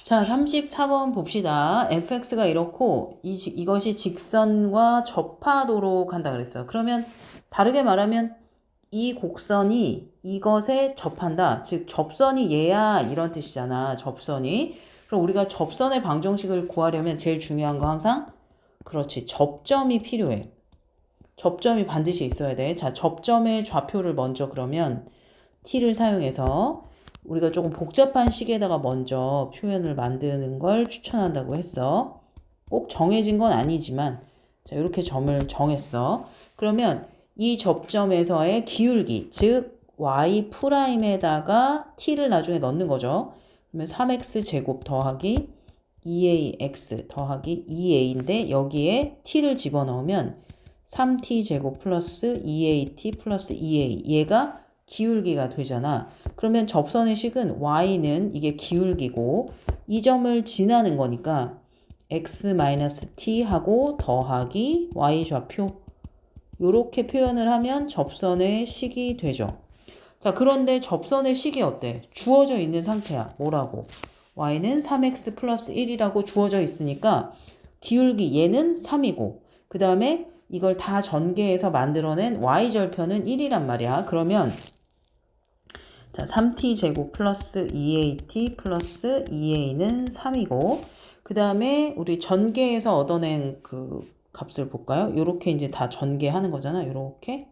자, 34번 봅시다. fx가 이렇고 이것이 직선과 접하도록 간다 그랬어요. 그러면 다르게 말하면 이 곡선이 이것에 접한다. 즉 접선이 얘야 이런 뜻이잖아. 접선이. 그럼 우리가 접선의 방정식을 구하려면 제일 중요한 거 항상 그렇지. 접점이 필요해. 접점이 반드시 있어야 돼. 자, 접점의 좌표를 먼저 그러면 t를 사용해서 우리가 조금 복잡한 식에다가 먼저 표현을 만드는 걸 추천한다고 했어. 꼭 정해진 건 아니지만 자, 이렇게 점을 정했어. 그러면 이 접점에서의 기울기, 즉 y 프라임에다가 t를 나중에 넣는 거죠. 그러면 3x 제곱 더하기 2ax 더하기 2a인데 여기에 t를 집어넣으면 3t 제곱 플러스 2at 플러스 2a 얘가 기울기가 되잖아. 그러면 접선의 식은 y는 이게 기울기고 이 점을 지나는 거니까 x-t 하고 더하기 y 좌표 요렇게 표현을 하면 접선의 식이 되죠. 자, 그런데 접선의 식이 어때? 주어져 있는 상태야. 뭐라고? y는 3x 플러스 1이라고 주어져 있으니까 기울기 얘는 3이고 그 다음에 이걸 다 전개해서 만들어낸 y절편은 1이란 말이야. 그러면 자, 3t 제곱 플러스 2at 플러스 2a는 3이고 그 다음에 우리 전개해서 얻어낸 그 값을 볼까요? 요렇게 이제 다 전개하는 거잖아. 요렇게.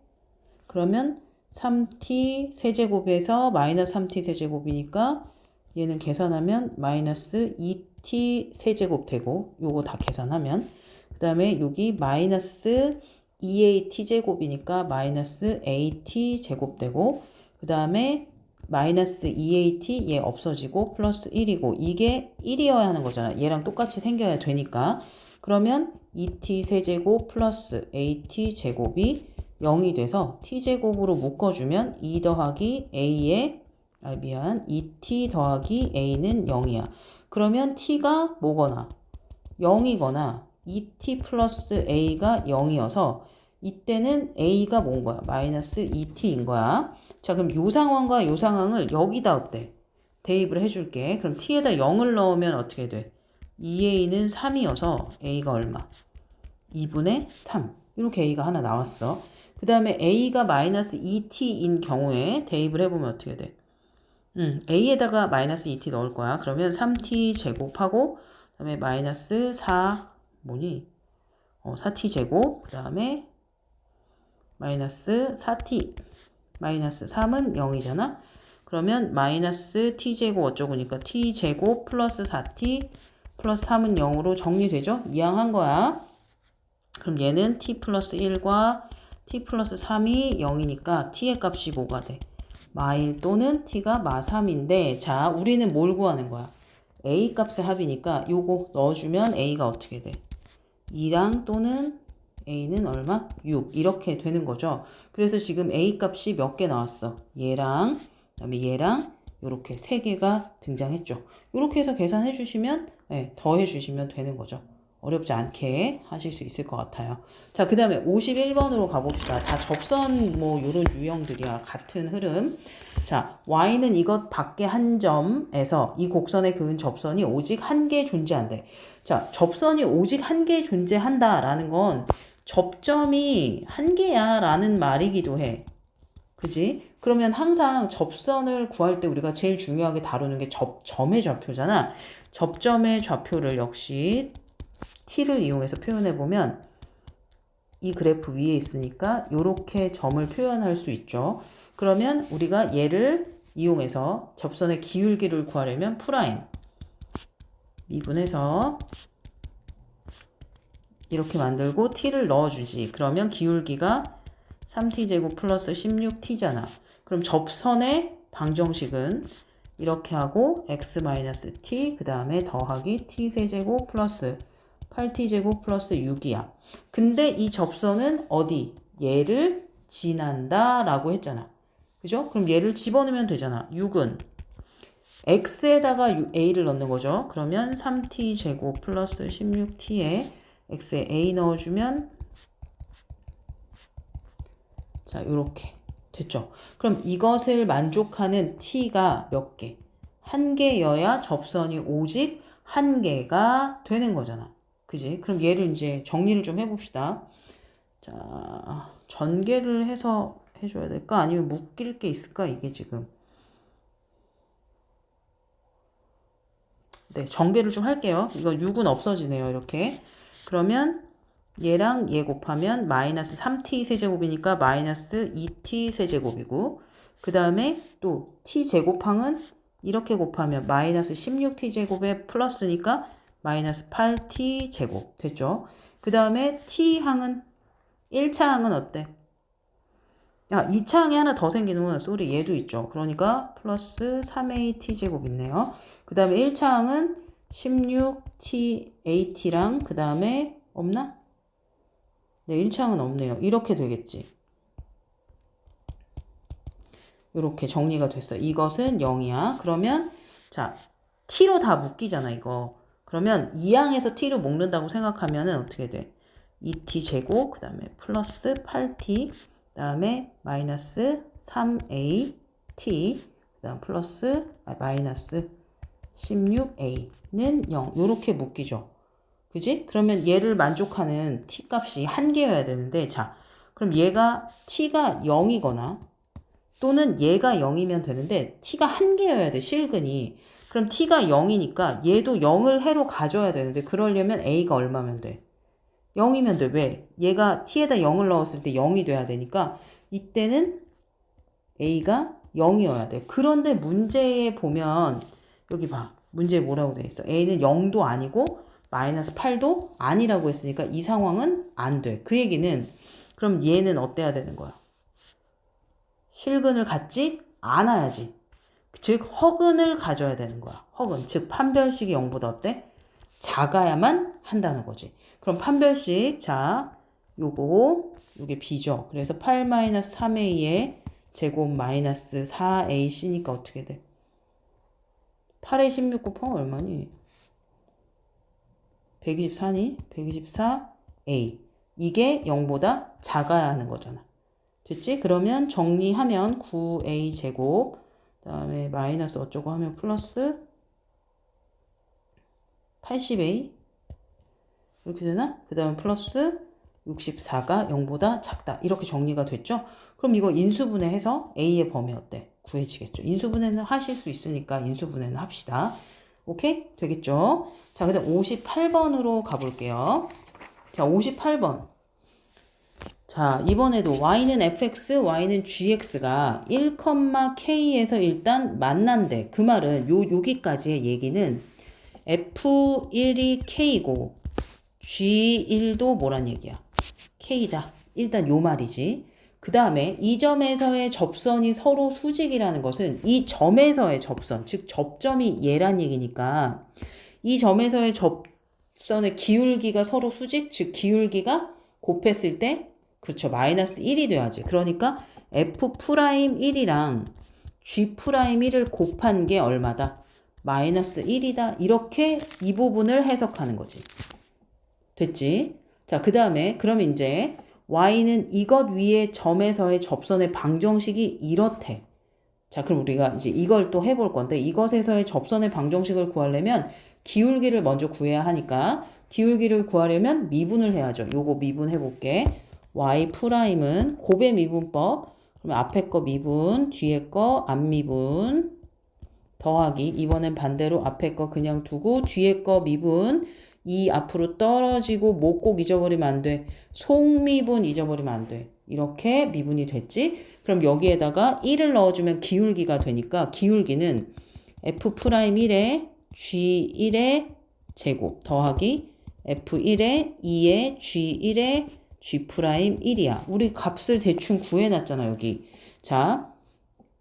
그러면 3t 세제곱에서 마이너스 3t 세제곱이니까 얘는 계산하면 마이너스 2t 세제곱 되고 요거 다 계산하면 그 다음에 여기 마이너스 2at 제곱이니까 마이너스 at 제곱 되고 그 다음에 마이너스 2at 얘 없어지고 플러스 1이고 이게 1이어야 하는 거잖아. 얘랑 똑같이 생겨야 되니까 그러면 2t 세제곱 플러스 at 제곱이 0이 돼서 t제곱으로 묶어주면 2 더하기 a의 2t 더하기 a는 0이야. 그러면 t가 뭐거나 0이거나 2t 플러스 a가 0이어서 이때는 a가 뭔 거야? 마이너스 2t인 거야. 자, 그럼 요 상황과 요 상황을 여기다 어때? 대입을 해줄게. 그럼 t에다 0을 넣으면 어떻게 돼? 2a는 3이어서 a가 얼마? 2분의 3. 이렇게 a가 하나 나왔어. 그 다음에 a가 마이너스 2t인 경우에 대입을 해보면 어떻게 돼? a에다가 마이너스 2t 넣을 거야. 그러면 3t 제곱하고 그 다음에 마이너스 4 뭐니? 4t 제곱 그 다음에 마이너스 4t 마이너스 3은 0이잖아. 그러면 마이너스 t제곱 어쩌고니까 t제곱 플러스 4t 플러스 3은 0으로 정리되죠? 이항한 거야. 그럼 얘는 t 플러스 1과 t 플러스 3이 0이니까 t의 값이 뭐가 돼? 마1 또는 t가 마3인데 자 우리는 뭘 구하는 거야? a 값의 합이니까 요거 넣어주면 a가 어떻게 돼? 2랑 또는 a는 얼마? 6 이렇게 되는 거죠. 그래서 지금 a 값이 몇 개 나왔어? 얘랑 그다음에 얘랑 요렇게 세 개가 등장했죠. 요렇게 해서 계산해 주시면 더해 주시면 되는 거죠. 어렵지 않게 하실 수 있을 것 같아요. 자, 그 다음에 51번으로 가봅시다. 다 접선 뭐 요런 유형들이야. 같은 흐름. 자, y는 이것 밖에 한 점에서 이 곡선에 그은 접선이 오직 한 개 존재한대. 자, 접선이 오직 한 개 존재한다라는 건 접점이 한 개야 라는 말이기도 해. 그지? 그러면 항상 접선을 구할 때 우리가 제일 중요하게 다루는 게 접점의 좌표잖아. 접점의 좌표를 역시 t를 이용해서 표현해보면 이 그래프 위에 있으니까 이렇게 점을 표현할 수 있죠. 그러면 우리가 얘를 이용해서 접선의 기울기를 구하려면 프라임 미분해서 이렇게 만들고 t를 넣어주지. 그러면 기울기가 3t제곱 플러스 16t잖아. 그럼 접선의 방정식은 이렇게 하고 x-t 그 다음에 더하기 t세제곱 플러스 8t제곱 플러스 6이야. 근데 이 접선은 어디? 얘를 지난다 라고 했잖아. 그죠? 그럼 얘를 집어넣으면 되잖아. 6은 x에다가 a를 넣는 거죠. 그러면 3t제곱 플러스 16t에 x에 a 넣어주면 자, 요렇게 됐죠. 그럼 이것을 만족하는 t가 몇 개? 한 개여야 접선이 오직 한개가 되는 거잖아. 그지? 그럼 얘를 이제 정리를 좀 해봅시다. 자, 전개를 해서 해줘야 될까? 아니면 묶일 게 있을까? 이게 지금. 네, 전개를 좀 할게요. 이거 6은 없어지네요. 이렇게. 그러면 얘랑 얘 곱하면 마이너스 3t 세제곱이니까 마이너스 2t 세제곱이고, 그 다음에 또 t 제곱항은 이렇게 곱하면 마이너스 16t 제곱에 플러스니까 마이너스 8t 제곱 됐죠? 그 다음에 t항은 1차 항은 어때? 2차 항이 하나 더 생기는구나. 쏘리, 얘도 있죠. 그러니까 플러스 3at 제곱 있네요. 그 다음에 1차 항은 16tat랑 그 다음에 없나? 네, 1차 항은 없네요. 이렇게 되겠지. 이렇게 정리가 됐어. 이것은 0이야. 그러면 자, t로 다 묶이잖아, 이거. 그러면 2항에서 t로 묶는다고 생각하면은 어떻게 돼? 2t 제곱, 그 다음에 플러스 8t, 그 다음에 마이너스 3at, 그 다음 플러스 마이너스 16a는 0. 요렇게 묶이죠. 그지? 그러면 얘를 만족하는 t 값이 한 개여야 되는데, 자, 그럼 얘가 t가 0이거나 또는 얘가 0이면 되는데 t가 한 개여야 돼, 실근이. 그럼 t가 0이니까 얘도 0을 해로 가져야 되는데 그러려면 a가 얼마면 돼? 0이면 돼. 왜? 얘가 t에다 0을 넣었을 때 0이 돼야 되니까 이때는 a가 0이어야 돼. 그런데 문제에 보면 여기 봐. 문제에 뭐라고 돼 있어? a는 0도 아니고 마이너스 8도 아니라고 했으니까 이 상황은 안 돼. 그 얘기는 그럼 얘는 어때야 되는 거야? 실근을 갖지 않아야지. 즉 허근을 가져야 되는 거야. 허근. 즉 판별식이 0보다 어때? 작아야만 한다는 거지. 그럼 판별식, 자, 요게 b죠. 그래서 8-3a의 제곱 마이너스 4ac니까 어떻게 돼? 8에 16 곱하면 얼마니? 124니? 124a. 이게 0보다 작아야 하는 거잖아. 됐지? 그러면 정리하면 9a 제곱, 그 다음에 마이너스 어쩌고 하면 플러스 80a 이렇게 되나? 그 다음에 플러스 64가 0보다 작다. 이렇게 정리가 됐죠? 그럼 이거 인수분해해서 a의 범위 어때? 구해지겠죠? 인수분해는 하실 수 있으니까 인수분해는 합시다. 오케이? 되겠죠? 자, 그 다음 58번으로 가볼게요. 자, 58번. 자, 이번에도 y는 fx, y는 gx가 1,k에서 일단 만난대. 그 말은 여기까지의 얘기는 f1이 k고 g1도 뭐란 얘기야? k다. 일단 요 말이지. 그 다음에 이 점에서의 접선이 서로 수직이라는 것은 이 점에서의 접선, 즉 접점이 얘란 얘기니까 이 점에서의 접선의 기울기가 서로 수직, 즉 기울기가 곱했을 때 그렇죠. 마이너스 1이 돼야지. 그러니까 F'1이랑 G'1을 곱한 게 얼마다? 마이너스 1이다. 이렇게 이 부분을 해석하는 거지. 됐지? 자, 그 다음에 그러면 이제 Y는 이것 위에 점에서의 접선의 방정식이 이렇대. 자, 그럼 우리가 이제 이걸 또 해볼 건데 이것에서의 접선의 방정식을 구하려면 기울기를 먼저 구해야 하니까 기울기를 구하려면 미분을 해야죠. 요거 미분해 볼게. y''은 곱의 미분법. 그러면 앞에 거 미분, 뒤에 거 안 미분 더하기. 이번엔 반대로 앞에 거 그냥 두고 뒤에 거 미분. 이 앞으로 떨어지고 뭐 꼭 잊어버리면 안 돼. 속미분 잊어버리면 안 돼. 이렇게 미분이 됐지? 그럼 여기에다가 1을 넣어주면 기울기가 되니까 기울기는 f'1의 g1의 제곱 더하기 f1의 2의 g1의 g'1이야. 우리 값을 대충 구해놨잖아, 여기. 자,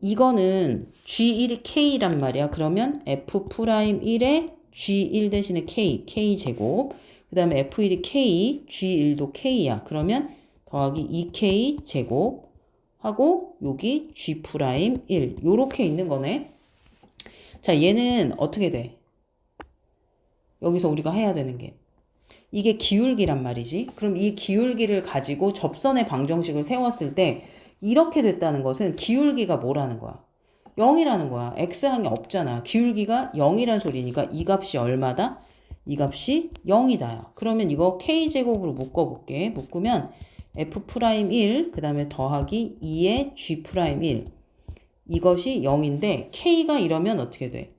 이거는 g1이 k란 말이야. 그러면 f'1의 g1 대신에 k 제곱. 그 다음에 f1이 k, g1도 k야. 그러면 더하기 2k 제곱 하고 여기 g'1. 요렇게 있는 거네. 자, 얘는 어떻게 돼? 여기서 우리가 해야 되는 게 이게 기울기란 말이지. 그럼 이 기울기를 가지고 접선의 방정식을 세웠을 때 이렇게 됐다는 것은 기울기가 뭐라는 거야? 0이라는 거야. x항이 없잖아. 기울기가 0이란 소리니까 이 값이 얼마다? 이 값이 0이다. 그러면 이거 k제곱으로 묶어볼게. 묶으면 f'1, 그 다음에 더하기 2의 g'1. 이것이 0인데 k가 이러면 어떻게 돼?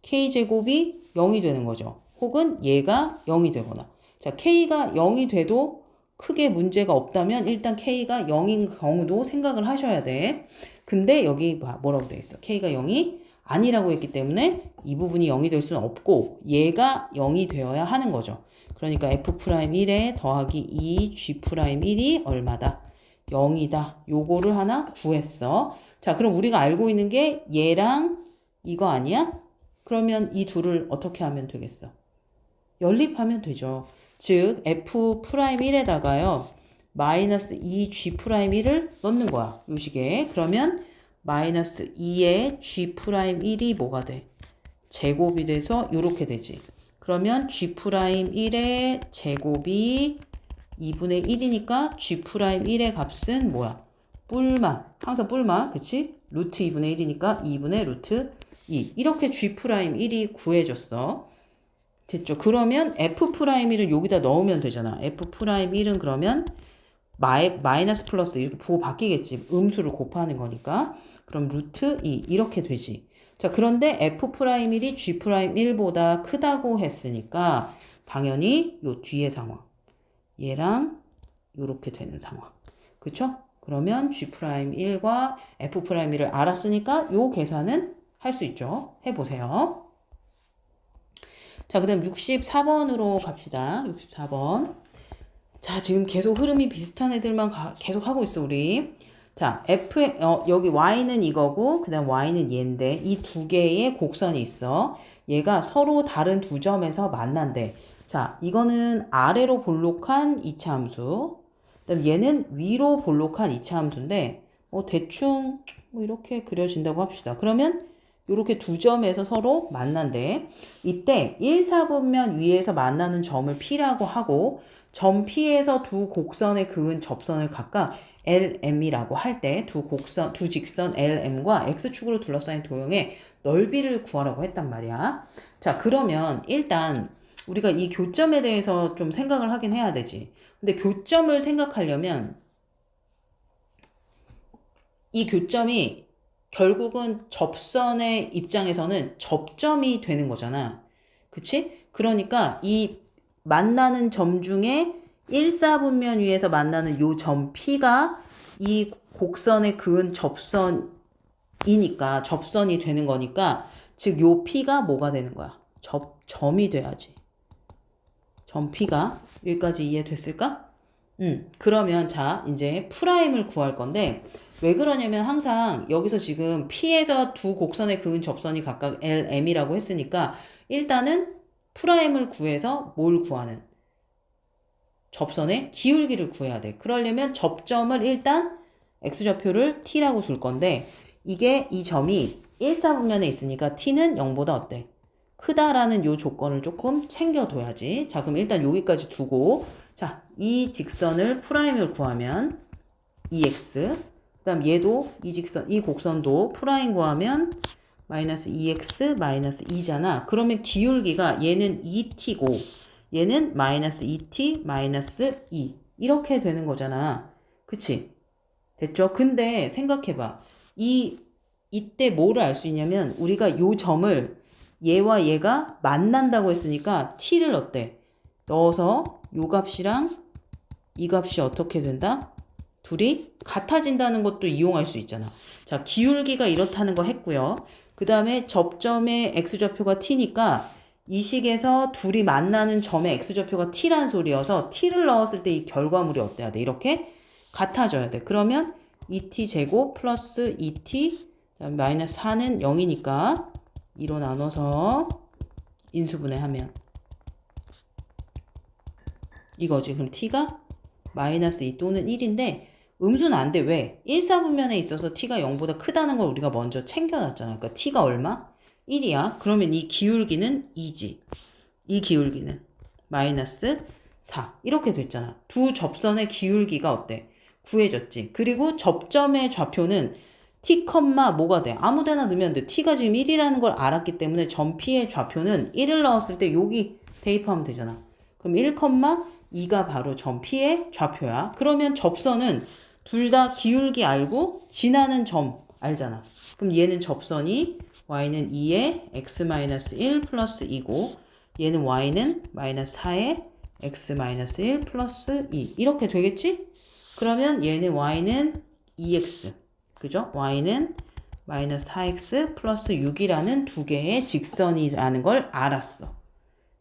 k제곱이 0이 되는 거죠. 혹은 얘가 0이 되거나. 자, k가 0이 돼도 크게 문제가 없다면 일단 k가 0인 경우도 생각을 하셔야 돼. 근데 여기 뭐라고 돼 있어? k가 0이 아니라고 했기 때문에 이 부분이 0이 될 수는 없고 얘가 0이 되어야 하는 거죠. 그러니까 f'1에 더하기 2g'1이 얼마다? 0이다. 요거를 하나 구했어. 자, 그럼 우리가 알고 있는 게 얘랑 이거 아니야? 그러면 이 둘을 어떻게 하면 되겠어? 연립하면 되죠. 즉 f'1에다가요. 마이너스 2g'1을 넣는 거야. 요 식에. 그러면 마이너스 2의 g'1이 뭐가 돼? 제곱이 돼서 요렇게 되지. 그러면 g'1의 제곱이 2분의 1이니까 g'1의 값은 뭐야? 뿔만. 항상 뿔만. 그치? 루트 2분의 1이니까 2분의 루트 2. 이렇게 g'1이 구해졌어. 됐죠? 그러면 f'1을 여기다 넣으면 되잖아. f'1은 그러면 마이너스 플러스 이렇게 부호 바뀌겠지. 음수를 곱하는 거니까. 그럼 루트 2 이렇게 되지. 자, 그런데 f'1이 g'1보다 크다고 했으니까 당연히 요 뒤의 상황. 얘랑 요렇게 되는 상황. 그쵸? 그러면 g'1과 f'1을 알았으니까 요 계산은 할 수 있죠. 해보세요. 자, 그 다음 64번으로 갑시다. 64번. 자, 지금 계속 흐름이 비슷한 애들만 계속 하고 있어, 우리. 자, 여기 y는 이거고, 그 다음 y는 얘인데, 이 두 개의 곡선이 있어. 얘가 서로 다른 두 점에서 만난대. 자, 이거는 아래로 볼록한 2차 함수. 그 다음 얘는 위로 볼록한 2차 함수인데, 대충 이렇게 그려진다고 합시다. 그러면 이렇게 두 점에서 서로 만난대. 이때 1사분면 위에서 만나는 점을 P라고 하고 점 P에서 두 곡선에 그은 접선을 각각 LM이라고 할 때 두 직선 LM과 X축으로 둘러싸인 도형의 넓이를 구하라고 했단 말이야. 자, 그러면 일단 우리가 이 교점에 대해서 좀 생각을 하긴 해야 되지. 근데 교점을 생각하려면 이 교점이 결국은 접선의 입장에서는 접점이 되는 거잖아. 그치? 그러니까 이 만나는 점 중에 1사분면 위에서 만나는 요 점 P가 이 곡선에 그은 접선이니까 접선이 되는 거니까 즉 요 P가 뭐가 되는 거야? 점이 돼야지. 점 P가 여기까지 이해됐을까? 그러면 자 이제 프라임을 구할 건데 왜 그러냐면 항상 여기서 지금 P에서 두 곡선에 그은 접선이 각각 LM이라고 했으니까 일단은 프라임을 구해서 뭘 구하는? 접선의 기울기를 구해야 돼. 그러려면 접점을 일단 X좌표를 T라고 줄 건데 이게 이 점이 1사분면에 있으니까 T는 0보다 어때? 크다라는 요 조건을 조금 챙겨둬야지. 자, 그럼 일단 여기까지 두고 자, 이 직선을 프라임을 구하면 2x 그 다음 얘도 이 곡선도 프라임 구하면 마이너스 2x 마이너스 2잖아. 그러면 기울기가 얘는 2t고 얘는 마이너스 2t 마이너스 2 이렇게 되는 거잖아. 그치? 됐죠? 근데 생각해봐. 이때 뭐를 알 수 있냐면 우리가 요 점을 얘와 얘가 만난다고 했으니까 t를 어때? 넣어서 요 값이랑 이 값이 어떻게 된다? 둘이 같아진다는 것도 이용할 수 있잖아. 자, 기울기가 이렇다는 거 했고요. 그 다음에 접점의 x좌표가 t니까 이 식에서 둘이 만나는 점의 x좌표가 t란 소리여서 t를 넣었을 때 이 결과물이 어때야 돼? 이렇게 같아져야 돼. 그러면 2t 제곱 플러스 2t 마이너스 4는 0이니까 2로 나눠서 인수분해하면 이거지. 그럼 t가 마이너스 2 또는 1인데 음수는 안 돼. 왜? 1사분면에 있어서 t가 0보다 크다는 걸 우리가 먼저 챙겨놨잖아. 그러니까 t가 얼마? 1이야. 그러면 이 기울기는 2지. 이 기울기는 마이너스 4. 이렇게 됐잖아. 두 접선의 기울기가 어때? 구해졌지. 그리고 접점의 좌표는 t, 뭐가 돼? 아무 데나 넣으면 돼. t가 지금 1이라는 걸 알았기 때문에 점 p의 좌표는 1을 넣었을 때 여기 대입하면 되잖아. 그럼 1, 2가 바로 점 p의 좌표야. 그러면 접선은 둘 다 기울기 알고 지나는 점 알잖아. 그럼 얘는 접선이 y는 2에 x-1 플러스 2고 얘는 y는 마이너스 4에 x-1 플러스 2 이렇게 되겠지? 그러면 얘는 y는 2x 그죠? y는 마이너스 4x 플러스 6이라는 두 개의 직선이라는 걸 알았어.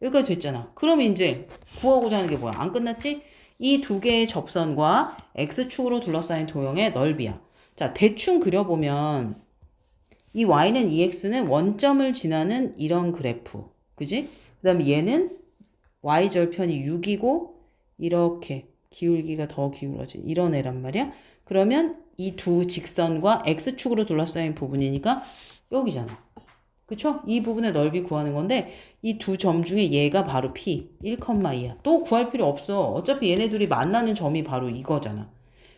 여기까지 됐잖아. 그러면 이제 구하고자 하는 게 뭐야? 안 끝났지? 이 두 개의 접선과 x축으로 둘러싸인 도형의 넓이야. 자, 대충 그려보면 이 y는 2x는 원점을 지나는 이런 그래프. 그지? 그 다음에 얘는 y절편이 6이고 이렇게 기울기가 더 기울어진 이런 애란 말이야. 그러면 이 두 직선과 x축으로 둘러싸인 부분이니까 여기잖아. 그쵸? 이 부분의 넓이 구하는 건데 이 두 점 중에 얘가 바로 P 1,2야. 또 구할 필요 없어. 어차피 얘네 둘이 만나는 점이 바로 이거잖아.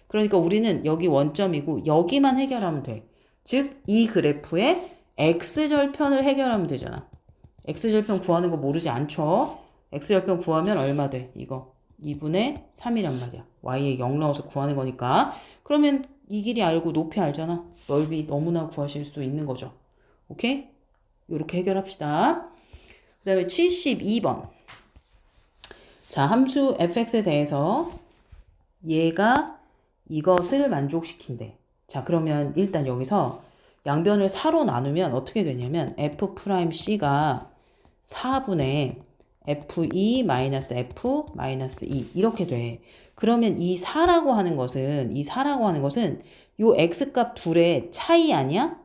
그러니까 우리는 여기 원점이고 여기만 해결하면 돼. 즉 이 그래프의 x절편을 해결하면 되잖아. x절편 구하는 거 모르지 않죠? x절편 구하면 얼마 돼? 이거 2분의 3이란 말이야. y에 0 넣어서 구하는 거니까. 그러면 이 길이 알고 높이 알잖아. 넓이 너무나 구하실 수 있는 거죠. 오케이? 이렇게 해결합시다. 그 다음에 72번. 자, 함수 fx에 대해서 얘가 이것을 만족시킨대. 자, 그러면 일단 여기서 양변을 4로 나누면 어떻게 되냐면 f'c가 4분의 f(e-f-2) 이렇게 돼. 그러면 이 4라고 하는 것은 요 x값 둘의 차이 아니야?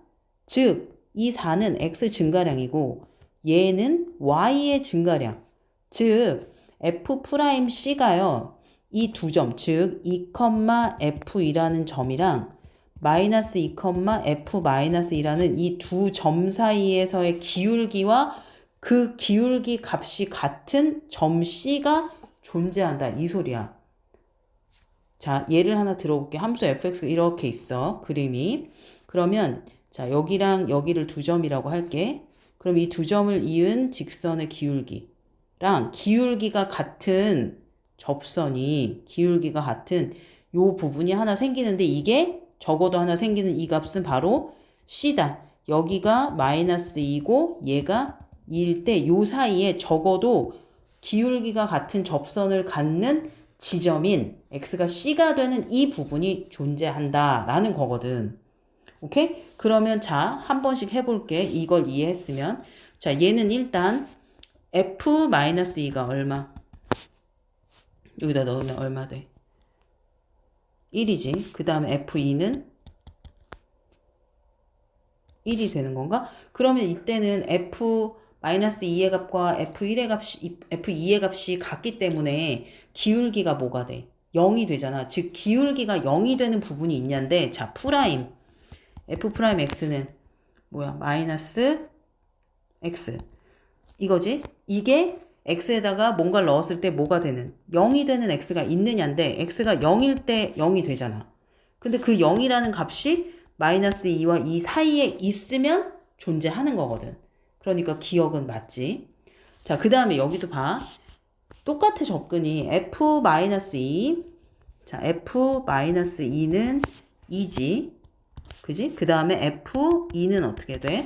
즉 이 4는 x 증가량이고 얘는 y의 증가량. 즉 f'c가요. 이 두 점, 즉 2,f2라는 점이랑 마이너스 2,f-2라는 이 두 점 사이에서의 기울기와 그 기울기 값이 같은 점 C가 존재한다. 이 소리야. 자, 예를 하나 들어볼게. 함수 fx가 이렇게 있어. 그림이. 그러면 자, 여기랑 여기를 두 점이라고 할게. 그럼 이 두 점을 이은 직선의 기울기랑 기울기가 같은 접선이 기울기가 같은 요 부분이 하나 생기는데 이게 적어도 하나 생기는 이 값은 바로 C다. 여기가 마이너스 2고 얘가 2일 때 요 사이에 적어도 기울기가 같은 접선을 갖는 지점인 x가 c가 되는 이 부분이 존재한다 라는 거거든. 오케이? 그러면 자, 한 번씩 해볼게. 이걸 이해했으면. 자, 얘는 일단 f-2가 얼마? 여기다 넣으면 얼마 돼? 1이지. 그 다음에 f2는 1이 되는 건가? 그러면 이때는 f-2의 값과 f2의 값이 같기 때문에 기울기가 뭐가 돼? 0이 되잖아. 즉 기울기가 0이 되는 부분이 있냐인데 자, f'x는 뭐야? 마이너스 x 이거지? 이게 x에다가 뭔가를 넣었을 때 뭐가 되는? 0이 되는 x가 있느냐인데 x가 0일 때 0이 되잖아. 근데 그 0이라는 값이 마이너스 2와 2 사이에 있으면 존재하는 거거든. 그러니까 기억은 맞지. 자, 그 다음에 여기도 봐. 똑같아 접근이 f-2. 자, f-2는 2지. 그지? 그 다음에 f2는 어떻게 돼?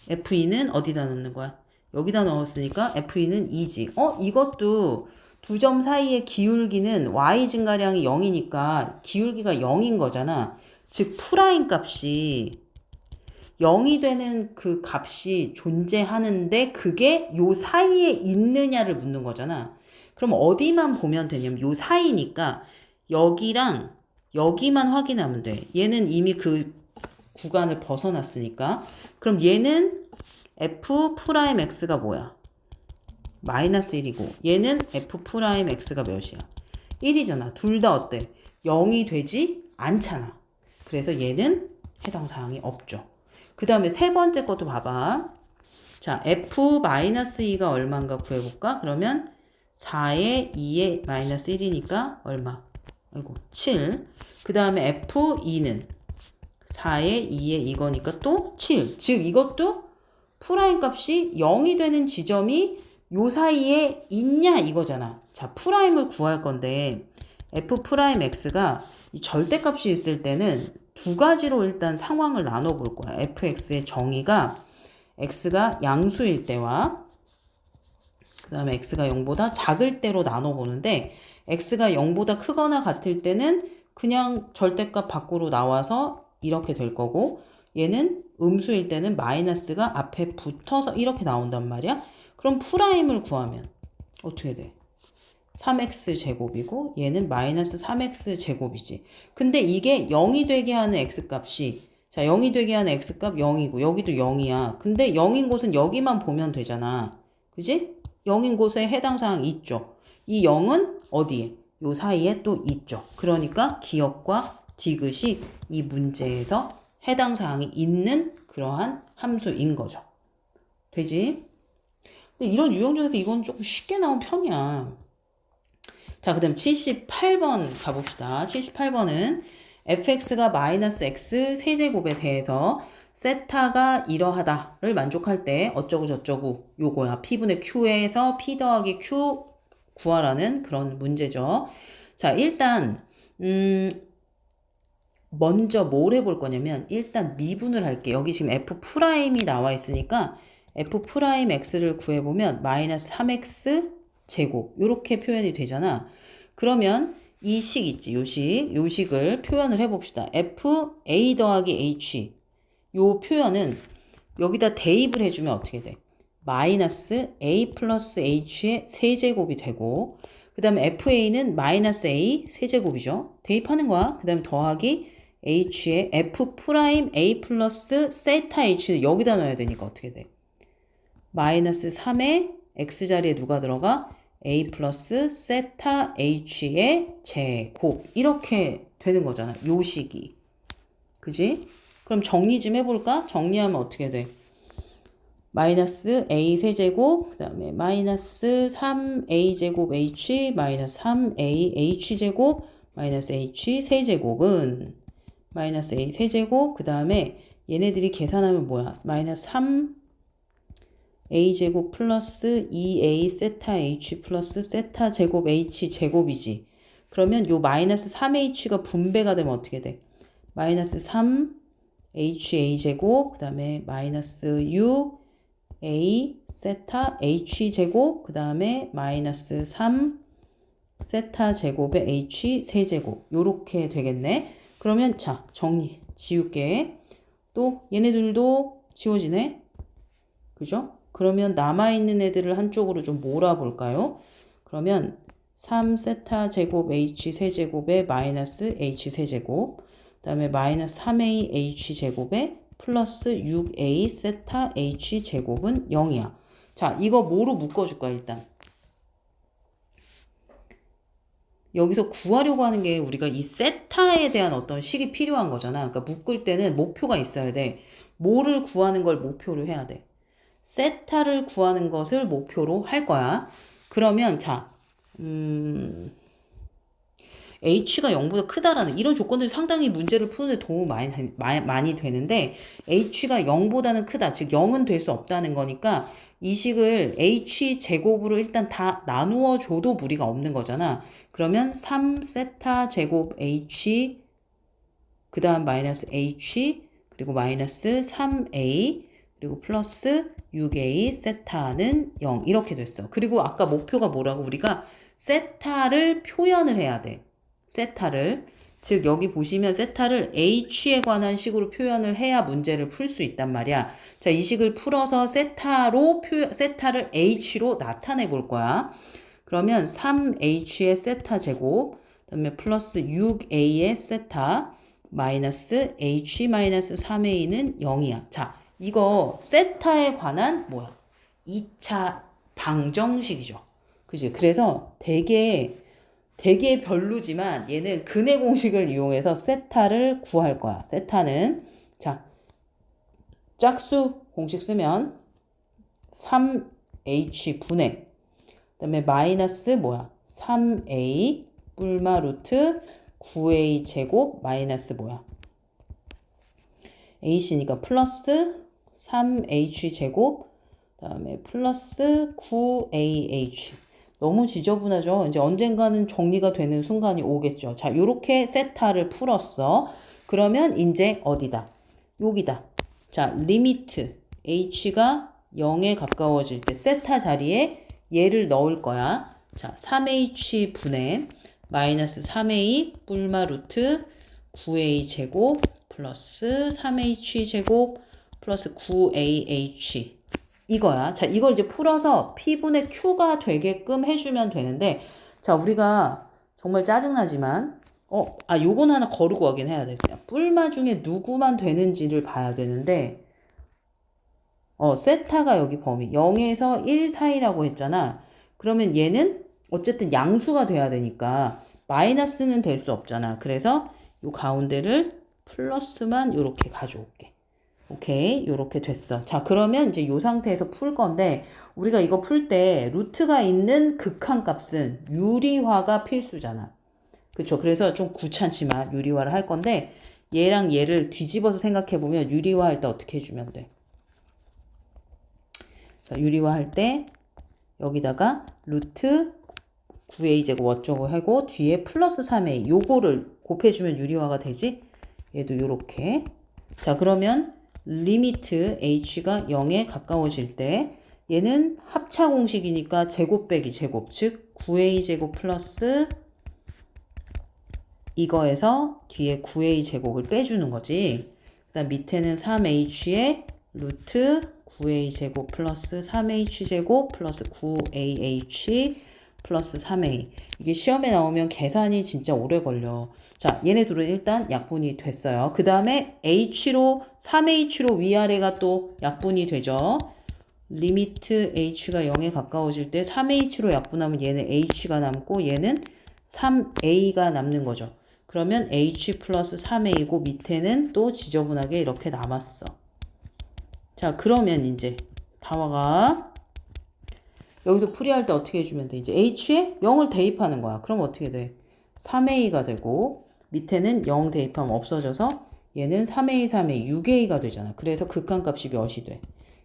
f2는 어디다 넣는 거야? 여기다 넣었으니까 f2는 2지. 이것도 두 점 사이의 기울기는 y 증가량이 0이니까 기울기가 0인 거잖아. 즉 프라임 값이 0이 되는 그 값이 존재하는데 그게 요 사이에 있느냐를 묻는 거잖아. 그럼 어디만 보면 되냐면 요 사이니까 여기랑 여기만 확인하면 돼. 얘는 이미 그 구간을 벗어났으니까. 그럼 얘는 f'x가 뭐야? 마이너스 1이고 얘는 f'x가 몇이야? 1이잖아. 둘 다 어때? 0이 되지 않잖아. 그래서 얘는 해당 사항이 없죠. 그 다음에 세 번째 것도 봐봐. 자, f-2가 얼마인가 구해볼까? 그러면 4에 2에 마이너스 1이니까 얼마? 아이고, 7. 그 다음에 f2는 4에 2에 이거니까 또 7. 즉 이것도 프라임 값이 0이 되는 지점이 요 사이에 있냐 이거잖아. 자, 프라임을 구할 건데 f 프라임 x가 이 절대값이 있을 때는 두 가지로 일단 상황을 나눠 볼 거야. fx의 정의가 x가 양수일 때와 그 다음에 x가 0보다 작을 때로 나눠 보는데 x가 0보다 크거나 같을 때는 그냥 절대값 밖으로 나와서 이렇게 될 거고 얘는 음수일 때는 마이너스가 앞에 붙어서 이렇게 나온단 말이야. 그럼 프라임을 구하면 어떻게 돼? 3x 제곱이고 얘는 마이너스 3x 제곱이지. 근데 이게 0이 되게 하는 x값이 자 0이 되게 하는 x값 0이고 여기도 0이야. 근데 0인 곳은 여기만 보면 되잖아. 그지? 0인 곳에 해당 사항 있죠. 이 0은 어디에? 요 사이에 또 있죠. 그러니까 기억과 디귿이 이 문제에서 해당 사항이 있는 그러한 함수인 거죠. 되지? 근데 이런 유형 중에서 이건 조금 쉽게 나온 편이야. 자, 그 다음 78번 가봅시다. 78번은 fx가 마이너스 x 세제곱에 대해서 세타가 이러하다를 만족할 때 어쩌고 저쩌고 요거야. p분의 q에서 p 더하기 q 구하라는 그런 문제죠. 자, 일단 먼저 뭘 해볼 거냐면 일단 미분을 할게. 여기 지금 f 프라임이 나와 있으니까 f 프라임 x를 구해보면 마이너스 3x 제곱 이렇게 표현이 되잖아. 그러면 이 식 있지. 요식을 표현을 해봅시다. f a 더하기 h 요 표현은 여기다 대입을 해주면 어떻게 돼? 마이너스 a 플러스 h의 세제곱이 되고 그 다음에 fa는 마이너스 a 세제곱이죠. 대입하는 거야. 그 다음에 더하기 h의 f 프라임 a 플러스 세타 h는 여기다 넣어야 되니까 어떻게 돼? 마이너스 3의 x 자리에 누가 들어가? a 플러스 세타 h의 제곱 이렇게 되는 거잖아. 요 식이. 그지? 그럼 정리 좀 해볼까? 정리하면 어떻게 돼? 마이너스 a 세제곱 그 다음에 마이너스 3a 제곱 h 마이너스 3a h 제곱 마이너스 h 세제곱은 마이너스 a 세제곱 그 다음에 얘네들이 계산하면 뭐야? 마이너스 3 a 제곱 플러스 2a 세타 h 플러스 세타 제곱 h 제곱이지. 그러면 요 마이너스 3h가 분배가 되면 어떻게 돼? 마이너스 3 ha 제곱 그 다음에 마이너스 6 a 세타 h 제곱 그 다음에 마이너스 3 세타 제곱의 h 세제곱 요렇게 되겠네. 그러면 자 정리 지울게. 또 얘네들도 지워지네. 그죠? 그러면 남아있는 애들을 한쪽으로 좀 몰아볼까요? 그러면 3세타 제곱 h 세제곱에 마이너스 h 세제곱 그 다음에 마이너스 3a h 제곱에 플러스 6a 세타 h 제곱은 0이야. 자, 이거 뭐로 묶어줄까 일단? 여기서 구하려고 하는 게 우리가 이 세타에 대한 어떤 식이 필요한 거잖아. 그러니까 묶을 때는 목표가 있어야 돼. 뭐를 구하는 걸 목표로 해야 돼. 세타를 구하는 것을 목표로 할 거야. 그러면 자, h가 0보다 크다라는 이런 조건들이 상당히 문제를 푸는데 도움 많이 되는데 h가 0보다는 크다. 즉 0은 될 수 없다는 거니까 이 식을 h 제곱으로 일단 다 나누어 줘도 무리가 없는 거잖아. 그러면 3세타 제곱 h 그 다음 마이너스 h 그리고 마이너스 3a 그리고 플러스 6a 세타는 0 이렇게 됐어. 그리고 아까 목표가 뭐라고? 우리가 세타를 표현을 해야 돼. 세타를. 즉 여기 보시면 세타를 h에 관한 식으로 표현을 해야 문제를 풀 수 있단 말이야. 자, 이 식을 풀어서 세타를 h로 나타내 볼 거야. 그러면 3h의 세타 제곱 그다음에 플러스 6a의 세타 마이너스 h 마이너스 3a는 0이야. 자, 이거 세타에 관한 뭐야? 2차 방정식이죠. 그지? 그래서 되게 별로지만 얘는 근해 공식을 이용해서 세타를 구할 거야. 세타는 자, 짝수 공식 쓰면 3h 분의 그다음에 마이너스 뭐야? 3a 뿔마 루트 9a 제곱 마이너스 뭐야? h니까 플러스 3h 제곱 그다음에 플러스 9ah. 너무 지저분하죠? 이제 언젠가는 정리가 되는 순간이 오겠죠. 자, 요렇게 세타를 풀었어. 그러면 이제 어디다? 여기다. 자, 리미트 h가 0에 가까워질 때 세타 자리에 얘를 넣을 거야. 자, 3h 분의 마이너스 3a 뿔마 루트 9a 제곱 플러스 3h 제곱 플러스 9ah 이거야. 자, 이걸 이제 풀어서 P분의 Q가 되게끔 해주면 되는데, 자, 우리가 정말 짜증나지만, 요건 하나 거르고 하긴 해야 돼. 그냥 뿔마 중에 누구만 되는지를 봐야 되는데, 세타가 여기 범위 0에서 1 사이라고 했잖아. 그러면 얘는 어쨌든 양수가 돼야 되니까 마이너스는 될 수 없잖아. 그래서 요 가운데를 플러스만 요렇게 가져올게. 오케이, 요렇게 됐어. 자, 그러면 이제 요 상태에서 풀 건데, 우리가 이거 풀 때 루트가 있는 극한값은 유리화가 필수잖아. 그쵸? 그래서 좀 귀찮지만 유리화를 할 건데, 얘랑 얘를 뒤집어서 생각해보면 유리화 할 때 어떻게 해주면 돼? 자, 유리화 할 때 여기다가 루트 9a 제곱 어쩌고 하고 뒤에 플러스 3a 요거를 곱해주면 유리화가 되지? 얘도 요렇게. 자, 그러면 리미트 h가 0에 가까워질 때 얘는 합차 공식이니까 제곱 빼기 제곱, 즉 9a 제곱 플러스 이거에서 뒤에 9a 제곱을 빼주는 거지. 그 다음 밑에는 3h에 루트 9a 제곱 플러스 3h 제곱 플러스 9ah 플러스 3a. 이게 시험에 나오면 계산이 진짜 오래 걸려. 자, 얘네 둘은 일단 약분이 됐어요. 그 다음에 h로 3h로 위아래가 또 약분이 되죠. 리미트 h가 0에 가까워질 때 3h로 약분하면 얘는 h가 남고 얘는 3a가 남는 거죠. 그러면 h 플러스 3a고 밑에는 또 지저분하게 이렇게 남았어. 자, 그러면 이제 다와가 여기서 풀이할 때 어떻게 해주면 돼? 이제 h에 0을 대입하는 거야. 그럼 어떻게 돼? 3a가 되고 밑에는 0 대입하면 없어져서 얘는 3a, 3a, 6a가 되잖아. 그래서 극한값이 몇이 돼?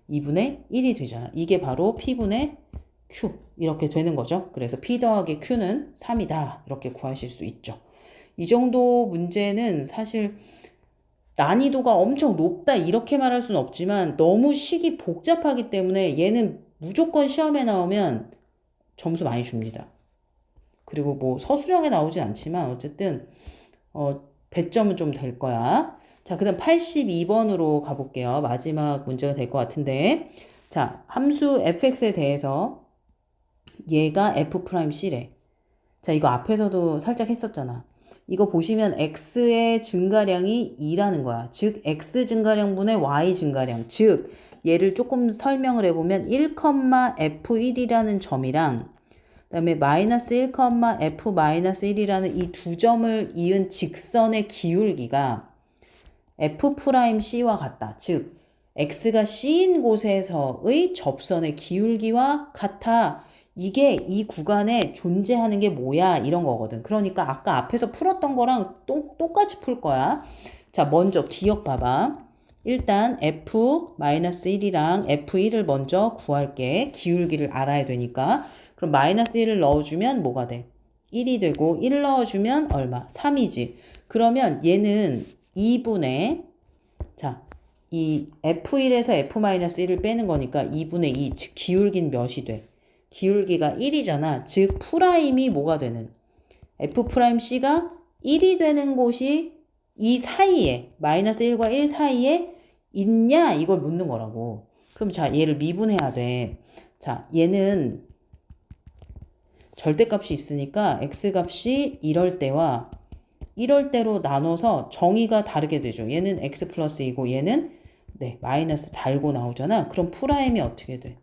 2분의 1이 되잖아. 이게 바로 P분의 Q 이렇게 되는 거죠. 그래서 P 더하기 Q는 3이다. 이렇게 구하실 수 있죠. 이 정도 문제는 사실 난이도가 엄청 높다 이렇게 말할 수는 없지만 너무 식이 복잡하기 때문에 얘는 무조건 시험에 나오면 점수 많이 줍니다. 그리고 뭐 서술형에 나오진 않지만 어쨌든 배점은 좀 될 거야. 자, 그 다음 82번으로 가볼게요. 마지막 문제가 될 것 같은데. 자, 함수 fx에 대해서 얘가 f'C래. 자, 이거 앞에서도 살짝 했었잖아. 이거 보시면 x의 증가량이 2라는 거야. 즉 x 증가량분의 y 증가량. 즉 얘를 조금 설명을 해보면 1,f1이라는 점이랑 그다음에 마이너스 1,f-1이라는 이 두 점을 이은 직선의 기울기가 f'C와 같다. 즉 x가 C인 곳에서의 접선의 기울기와 같아. 이게 이 구간에 존재하는 게 뭐야? 이런 거거든. 그러니까 아까 앞에서 풀었던 거랑 똑같이 풀 거야. 자, 먼저 기억 봐봐. 일단 f-1이랑 f1을 먼저 구할게. 기울기를 알아야 되니까. 그럼 마이너스 1을 넣어주면 뭐가 돼? 1이 되고 1 넣어주면 얼마? 3이지. 그러면 얘는 2분의 자, 이 f1에서 f-1을 빼는 거니까 2분의 2, 즉 기울기는 몇이 돼? 기울기가 1이잖아. 즉 프라임이 뭐가 되는? f'C가 1이 되는 곳이 이 사이에 마이너스 1과 1 사이에 있냐? 이걸 묻는 거라고. 그럼 자, 얘를 미분해야 돼. 자, 얘는 절대값이 있으니까 x값이 이럴 때와 이럴 때로 나눠서 정의가 다르게 되죠. 얘는 x 플러스 2고 얘는 마이너스 달고 나오잖아. 그럼 프라임이 어떻게 돼?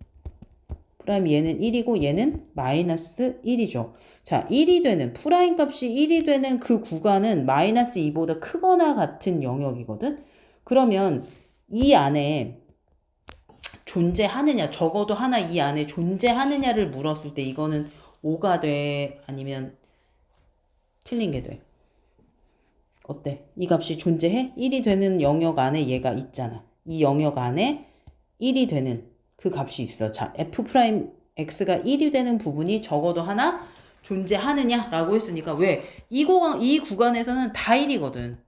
프라임 얘는 1이고 얘는 마이너스 1이죠. 자, 1이 되는 프라임 값이 1이 되는 그 구간은 마이너스 2보다 크거나 같은 영역이거든. 그러면 이 안에 존재하느냐, 적어도 하나 이 안에 존재하느냐를 물었을 때 이거는 5가 돼? 아니면 틀린 게 돼? 어때? 이 값이 존재해? 1이 되는 영역 안에 얘가 있잖아. 이 영역 안에 1이 되는 그 값이 있어. 자, f'x가 1이 되는 부분이 적어도 하나 존재하느냐라고 했으니까 왜? 이 구간에서는 다 1이거든.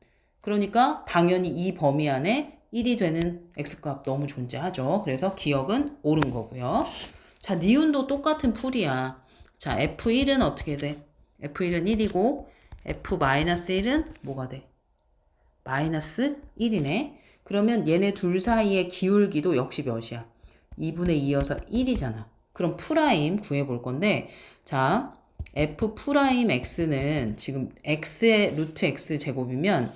그러니까 당연히 이 범위 안에 1이 되는 x값 너무 존재하죠. 그래서 기억은 옳은 거고요. 자, 니은도 똑같은 풀이야. 자, f1은 어떻게 돼? f1은 1이고 f-1은 뭐가 돼? 마이너스 1이네. 그러면 얘네 둘 사이의 기울기도 역시 몇이야? 2분의 2여서 1이잖아. 그럼 프라임 구해볼 건데, 자, f 프라임 x는 지금 x의 루트 x 제곱이면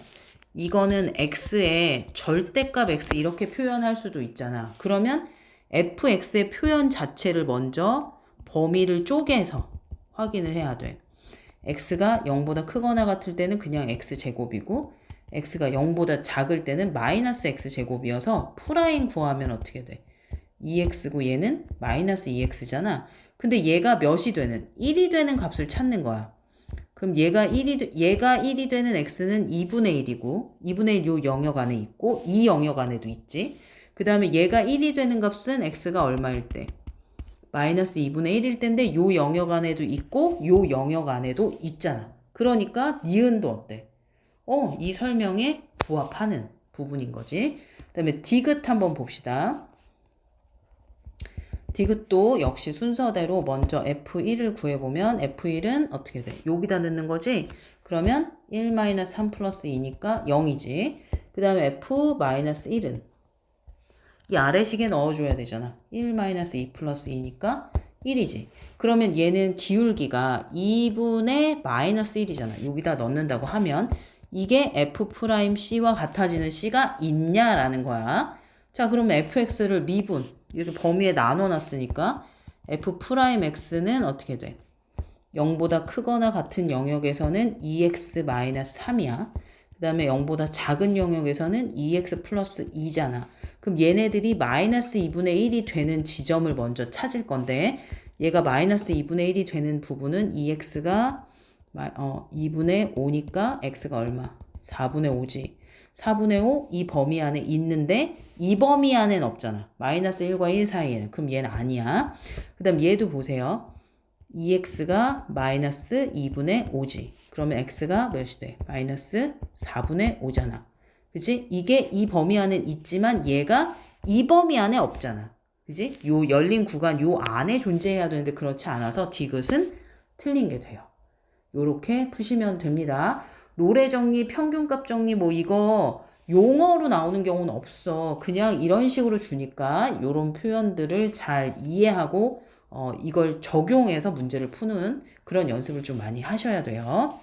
이거는 x의 절대값 x 이렇게 표현할 수도 있잖아. 그러면 fx의 표현 자체를 먼저 범위를 쪼개서 확인을 해야 돼. x가 0보다 크거나 같을 때는 그냥 x제곱이고 x가 0보다 작을 때는 마이너스 x제곱이어서 프라임 구하면 어떻게 돼? 2x고 얘는 마이너스 2x잖아. 근데 얘가 몇이 되는? 1이 되는 값을 찾는 거야. 그럼 얘가 1이 되는 x는 2분의 1이고 2분의 1 요 영역 안에 있고 이 영역 안에도 있지. 그 다음에 얘가 1이 되는 값은 x가 얼마일 때? 마이너스 2분의 1일 텐데 요 영역 안에도 있고 요 영역 안에도 있잖아. 그러니까 니은도 어때? 이 설명에 부합하는 부분인 거지. 그 다음에 디귿 한번 봅시다. 디귿도 역시 순서대로 먼저 F1을 구해보면 F1은 어떻게 돼? 여기다 넣는 거지? 그러면 1-3 플러스 2니까 0이지. 그 다음에 F-1은 이 아래식에 넣어줘야 되잖아. 1-2 플러스 2니까 1이지. 그러면 얘는 기울기가 2분의 마이너스 1이잖아. 여기다 넣는다고 하면 이게 F'C와 같아지는 C가 있냐라는 거야. 자, 그러면 fx를 미분 이렇게 범위에 나눠놨으니까 f'x는 어떻게 돼? 0보다 크거나 같은 영역에서는 2x-3이야. 그 다음에 0보다 작은 영역에서는 2x 플러스 2잖아. 그럼 얘네들이 마이너스 2분의 1이 되는 지점을 먼저 찾을 건데 얘가 마이너스 2분의 1이 되는 부분은 2x가 2분의 5니까 x가 얼마? 4분의 5지. 4분의 5 이 범위 안에 있는데 이 범위 안에는 없잖아. 마이너스 1과 1 사이에는. 그럼 얘는 아니야. 그 다음 얘도 보세요. 2x가 마이너스 2분의 5지. 그러면 x가 몇이 돼? 마이너스 4분의 5잖아. 그치? 이게 이 범위 안에 있지만 얘가 이 범위 안에 없잖아. 그치? 요 열린 구간 요 안에 존재해야 되는데 그렇지 않아서 디귿은 틀린 게 돼요. 요렇게 푸시면 됩니다. 로레 정리, 평균값 정리 뭐 이거 용어로 나오는 경우는 없어. 그냥 이런 식으로 주니까 요런 표현들을 잘 이해하고 이걸 적용해서 문제를 푸는 그런 연습을 좀 많이 하셔야 돼요.